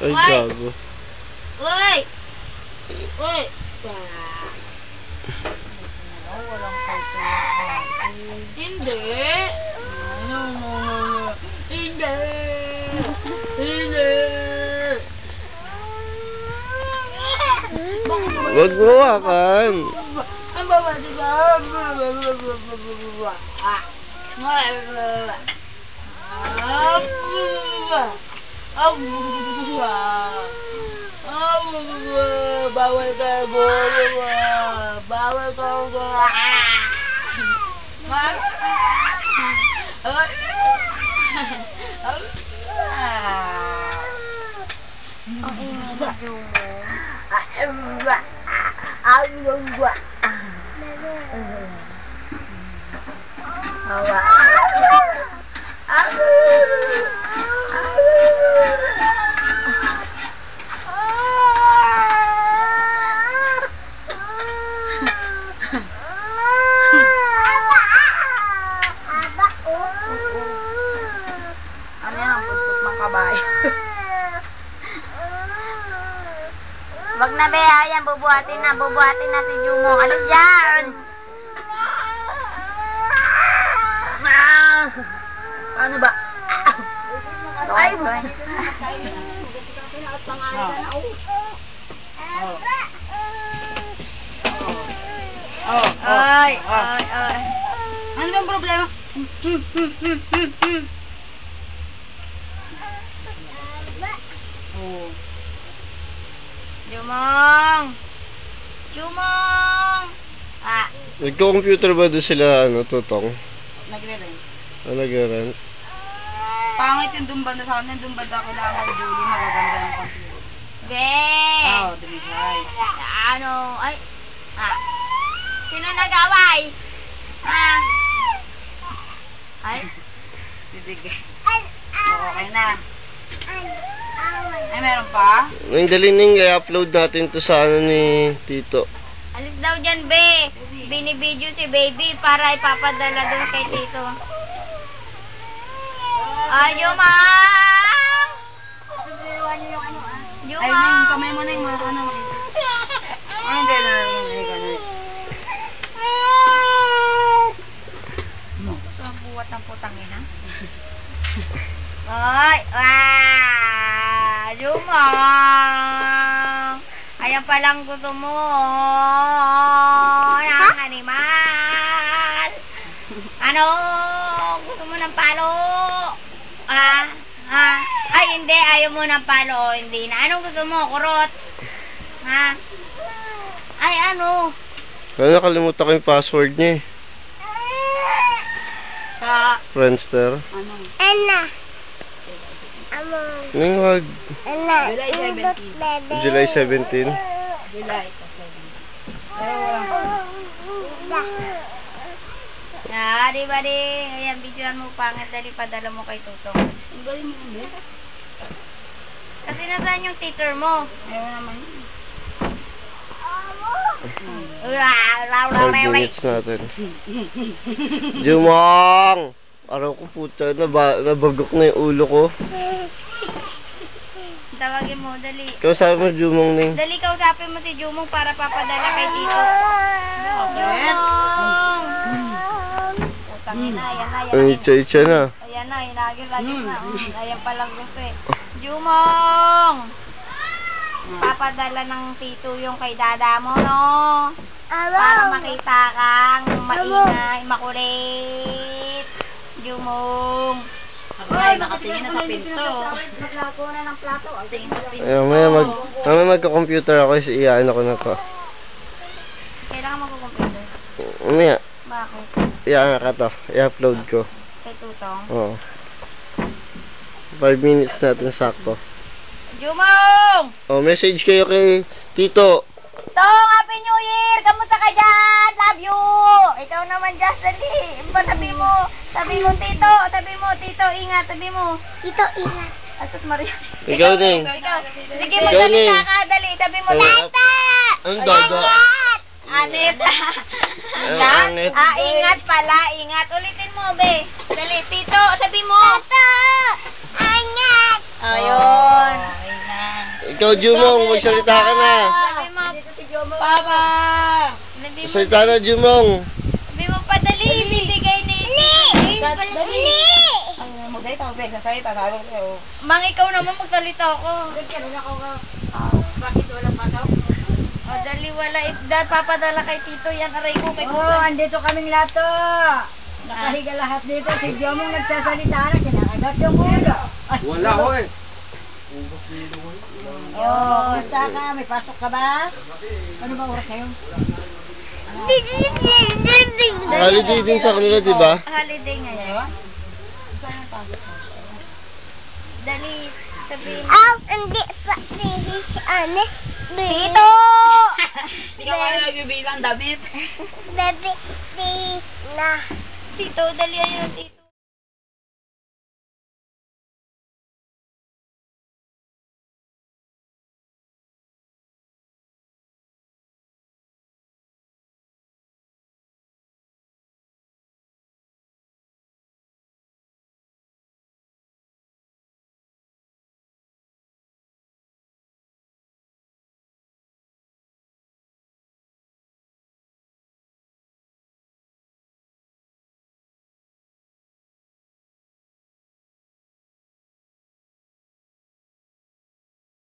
Ay, gago. Uy! Uy! Walang photo yung Hindi! Hindi! Hindi! Wag mo hawakan. Ang baba, diba? Bawal ka, bawal ka. Ang ingay na Jumo. Ano yan ang buntot ng kabayo? Wag na be, ayan, bubuhatin na si Jumo. Alis dyan! Ano ba? Ay, ay. Ano bang problema? Jumong! Ah, Nagko-computer ba doon sila, Tutong? nagre-rent. Nag-rent? Pangit yung dumbanda sa akin. Yung dumbanda kailangan kay Julie. Magaganda yung computer. Be! Oh, to be right. Ano? Ay! Ah! Sino nag-away? Ah! Ay! Bibigay. Okay na. Ay, meron pa? Ang dalining, i-upload natin to sa ni Tito. Alis daw dyan, be! Binibidyo si baby para ipapadala doon kay Tito. Jumang! Ay, Jumang! yung kamay mo na yung mga ano. Ay, hindi na. Buwat ng putang ina. Ay! Jumang! Ayan palang gusto mo. Ng animal. Ano? Gusto mo ng palo? Ay, hindi. Ayaw mo ng palo. Hindi na. Anong gusto mo? Kurot? Ha? Ay, ano? Nakalimutan ko yung password niya eh. Sa... Friendster. Ano? Nang wag. July 17. July 17. July 17. Pero walang Di ba di? Ayan, videoan mo pangit. Dali, padala mo kay Tutong. ang galing mo naman. Kasi nasaan yung teacher mo? Ayaw naman yun. 5 minutes natin. Jumong! Araw ko puta, nabagok na yung ulo ko. Tawagin mo, dali. Kausapin mo Jumong Ning. Dali, kausapin mo si Jumong para papadala kay Tito. Jumong! Putang ina, ayan na, Ang itcha-itcha na. Ayan na, hinagil-lagil na. Ayan palang gusto eh. Jumong! Papadala ng Tito yung kay dada mo, no? Para makita kang maingay, makulit. Jumong! Ay, nakatingin na sa pinto. Maglako na ng plato. Tingin sa pinto. Ay, mamaya magka-computer ako, iyan ako na to. Kailangan magko-computer. Mamaya, Bakit? iyan ka to. I-upload ko. Kay Tutong? Oo. 5 minutes natin sakto. Jumong! Oh, message kayo kay Tito. Tong, Happy New Year! Kamusta ka dyan? Love you! Ikaw naman, Just, dali. Sabi mo, Tito. Sabi mo, Tito, ingat. Sabi mo. Tito, ingat. Asus Maria. Ikaw Ning. Ikaw. Sige, Ikaw, magsalita Ning. ka. Dali. Sabi mo, Ay, Tata! Ang dada. Anet. Anet. Ingat pala. Ingat. Ulitin mo, be. Dali, Tito. Sabi mo. Tito! Ingat! Ayun. Ingat. Ikaw, Jumong, magsalita ka na. Sabi mo, Papa! sabi mo, Magsalita na, Jumong. sabi mo padali, bibigay ni Dali! Ang magdali tawag sa salita, sabi ko sa'yo. Mang, ikaw naman magsalita ako. Bakit walang pasok? O, dali, wala. Papadala kay Tito yan. Aray ko kay Oo, andito kaming lato. Nakahiga lahat dito. Si Jomong nagsasalita na, kinakagat yung ulo. Wala ko eh. Oo, basta ka, may pasok ka ba? Ano ba oras ngayon? Holiday din sa kanila, di ba? holiday ngayon. Saan ang pasok mo? Dali, sabihin mo. Hindi pa ano? Tito! Hindi ka pala nagbibisa ang damit. Baby, please na. Tito, dali ayun, Tito.